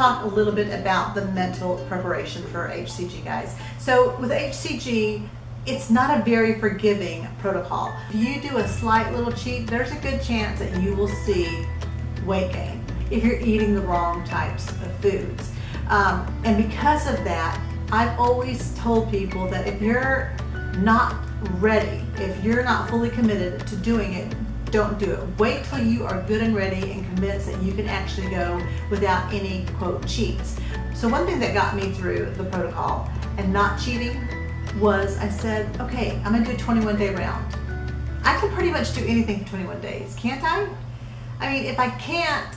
talk a little bit about the mental preparation for HCG, guys. So with HCG, it's not a very forgiving protocol. If you do a slight little cheat, there's a good chance that you will see weight gain if you're eating the wrong types of foods. And because of that, I've always told people that if you're not ready, if you're not fully committed to doing it, don't do it. Wait till you are good and ready and convinced that you can actually go without any, quote, cheats. So one thing that got me through the protocol and not cheating was I said, okay, I'm gonna do a 21-day round. I can pretty much do anything for 21 days, can't I? I mean, if I can't,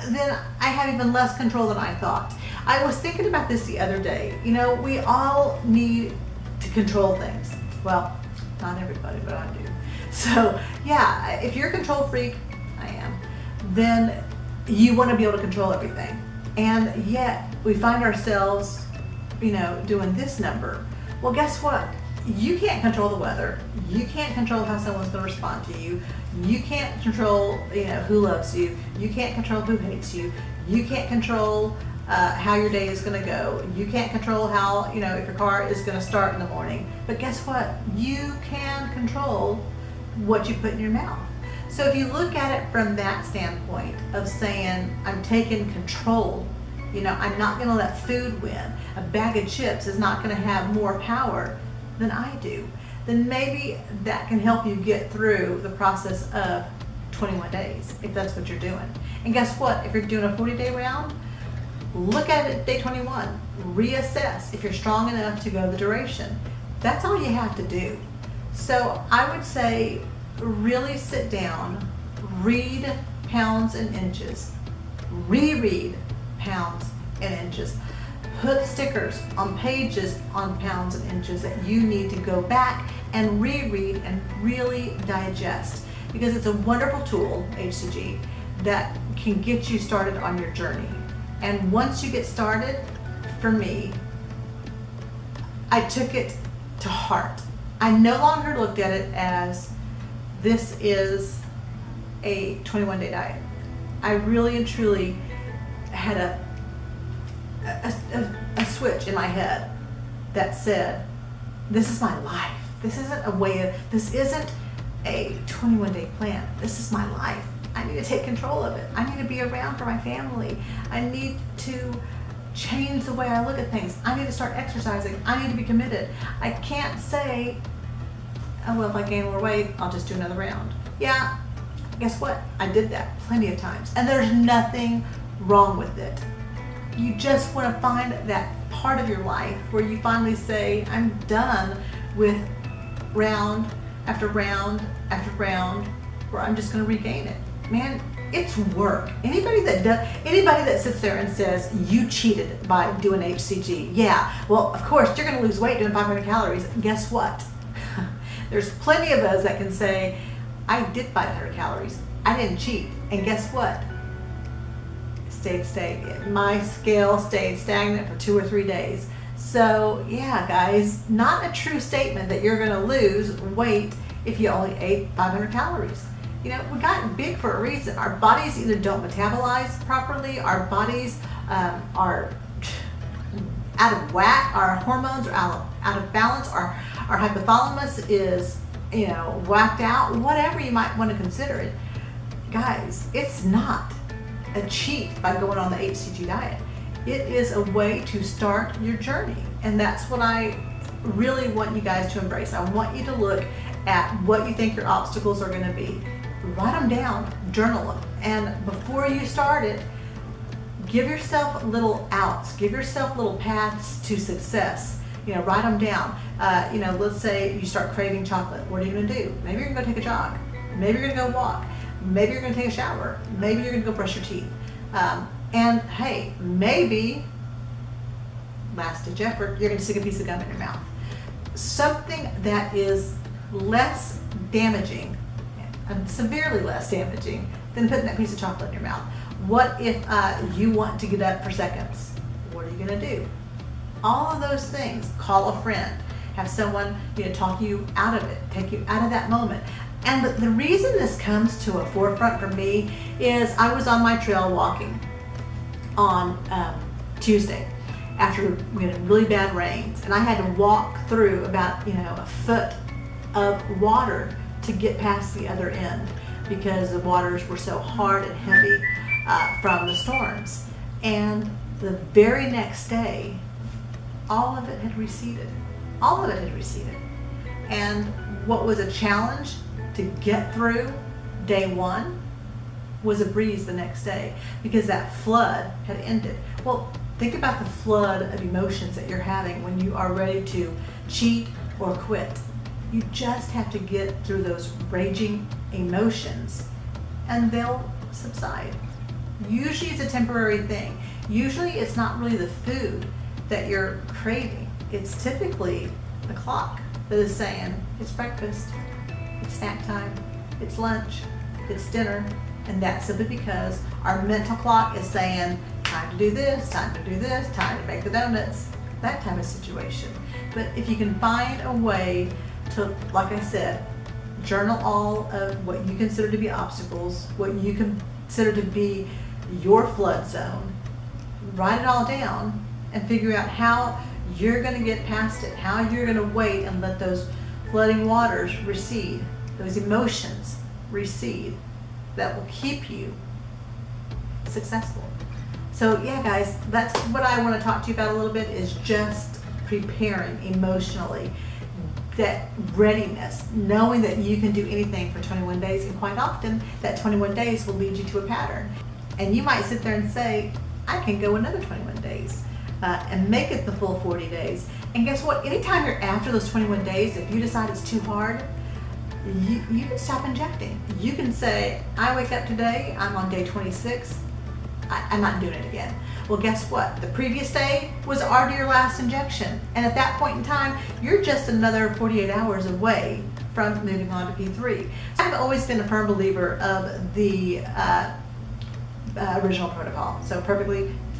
then I have even less control than I thought. I was thinking about this the other day. You know, we all need to control things. Well, not everybody, but I do. So yeah, if you're a control freak, I am, then you want to be able to control everything. And yet we find ourselves, you know, doing this number. Well, guess what? You can't control the weather. You can't control how someone's going to respond to you. You can't control, you know, who loves you. You can't control who hates you. You can't control how your day is going to go. You can't control how, you know, if your car is going to start in the morning. But guess what? You can control what you put in your mouth. So if you look at it from that standpoint of saying, I'm taking control, you know, I'm not going to let food win. A bag of chips is not going to have more power than I do. Then maybe that can help you get through the process of 21 days, if that's what you're doing. And guess what? If you're doing a 40-day round, look at it at day 21. Reassess if you're strong enough to go the duration. That's all you have to do. So I would say really sit down, read pounds and inches, reread pounds and inches, put stickers on pages on pounds and inches that you need to go back and reread and really digest, because it's a wonderful tool, HCG, that can get you started on your journey. And once you get started, for me, I took it to heart. I no longer looked at it as this is a 21-day diet. I really and truly had a switch in my head that said, this is my life. This isn't a 21-day plan. This is my life. I need to take control of it. I need to be around for my family. I need to change the way I look at things. I need to start exercising. I need to be committed. I can't say, oh, well, if I gain more weight, I'll just do another round. Yeah, guess what? I did that plenty of times. And there's nothing wrong with it. You just want to find that part of your life where you finally say, I'm done with round after round after round, where I'm just going to regain it. Man, it's work. Anybody that sits there and says you cheated by doing HCG, yeah, well, of course you're going to lose weight doing 500 calories. Guess what? There's plenty of us that can say, I did 500 calories. I didn't cheat. And guess what? My scale stayed stagnant for 2 or 3 days. So yeah, guys, not a true statement that you're going to lose weight if you only ate 500 calories. You know, we got big for a reason. Our bodies either don't metabolize properly, our bodies are out of whack, our hormones are out of balance, our hypothalamus is, you know, whacked out, whatever you might want to consider it. Guys, it's not a cheat by going on the HCG diet. It is a way to start your journey. And that's what I really want you guys to embrace. I want you to look at what you think your obstacles are going to be. Write them down, journal them. And before you start it, give yourself little outs, give yourself little paths to success. You know, write them down. You know, let's say you start craving chocolate. What are you going to do? Maybe you're going to go take a jog. Maybe you're going to go walk. Maybe you're going to take a shower. Maybe you're going to go brush your teeth. And hey, maybe, last ditch effort, you're going to stick a piece of gum in your mouth. Something that is less damaging, and severely less damaging, than putting that piece of chocolate in your mouth. What if you want to get up for seconds? What are you going to do? All of those things. Call a friend. Have someone, you know, talk you out of it, take you out of that moment. And the reason this comes to a forefront for me is I was on my trail walking, on Tuesday after we had really bad rains, and I had to walk through about a foot of water to get past the other end because the waters were so hard and heavy from the storms. And the very next day, all of it had receded. All of it had receded. And what was a challenge to get through day one was a breeze the next day because that flood had ended. Well, think about the flood of emotions that you're having when you are ready to cheat or quit. You just have to get through those raging emotions and they'll subside. Usually it's a temporary thing. Usually it's not really the food that you're craving. It's typically the clock that is saying it's breakfast, it's snack time, it's lunch, it's dinner, and that's simply because our mental clock is saying time to do this, time to do this, time to make the donuts, that type of situation. But if you can find a way to, like I said, journal all of what you consider to be obstacles, what you consider to be your flood zone, write it all down and figure out how you're going to get past it, how you're going to wait and let those flooding waters recede, those emotions recede, that will keep you successful. So yeah, guys, that's what I want to talk to you about a little bit, is just preparing emotionally, that readiness, knowing that you can do anything for 21 days, and quite often that 21 days will lead you to a pattern. And you might sit there and say, I can go another 21 days and make it the full 40 days. And guess what? Anytime you're after those 21 days, if you decide it's too hard, you can stop injecting. You can say, I wake up today, I'm on day 26, I'm not doing it again. Well, guess what? The previous day was already your last injection. And at that point in time, you're just another 48 hours away from moving on to P3. I've always been a firm believer of the original protocol. So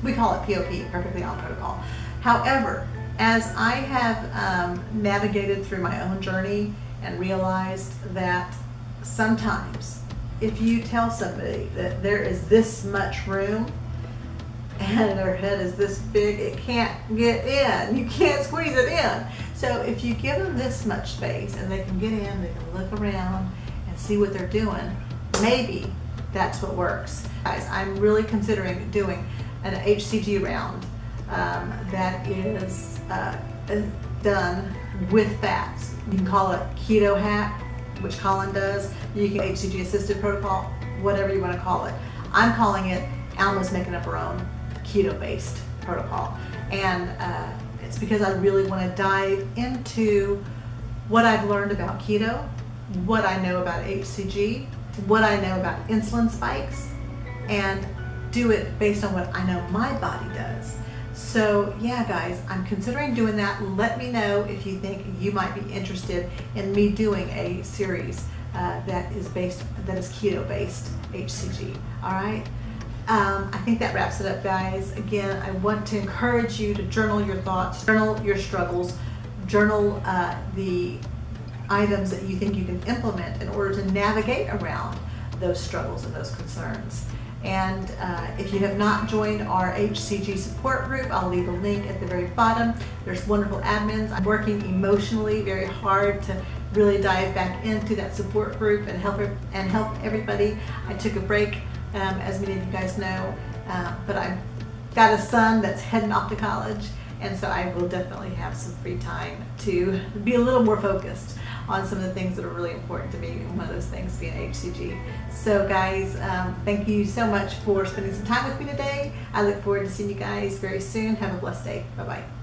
we call it POP, perfectly on protocol. However, as I have navigated through my own journey and realized that sometimes if you tell somebody that there is this much room and their head is this big, it can't get in, you can't squeeze it in. So if you give them this much space and they can get in, they can look around and see what they're doing, maybe that's what works. Guys, I'm really considering doing an HCG round that is done with fats. You can call it keto hack, which Colin does. You can HCG assisted protocol, whatever you want to call it. I'm calling it Alma's making up her own keto-based protocol. And it's because I really want to dive into what I've learned about keto, what I know about HCG, what I know about insulin spikes, and do it based on what I know my body does. So yeah, guys, I'm considering doing that. Let me know if you think you might be interested in me doing a series that is keto-based HCG. All right. I think that wraps it up, guys. Again, I want to encourage you to journal your thoughts, journal your struggles, journal the items that you think you can implement in order to navigate around those struggles and those concerns. And if you have not joined our HCG support group, I'll leave a link at the very bottom. There's wonderful admins. I'm working emotionally very hard to really dive back into that support group and help everybody. I took a break, as many of you guys know, but I've got a son that's heading off to college, and so I will definitely have some free time to be a little more focused on some of the things that are really important to me, and one of those things being HCG. So guys, thank you so much for spending some time with me today. I look forward to seeing you guys very soon. Have a blessed day. Bye-bye.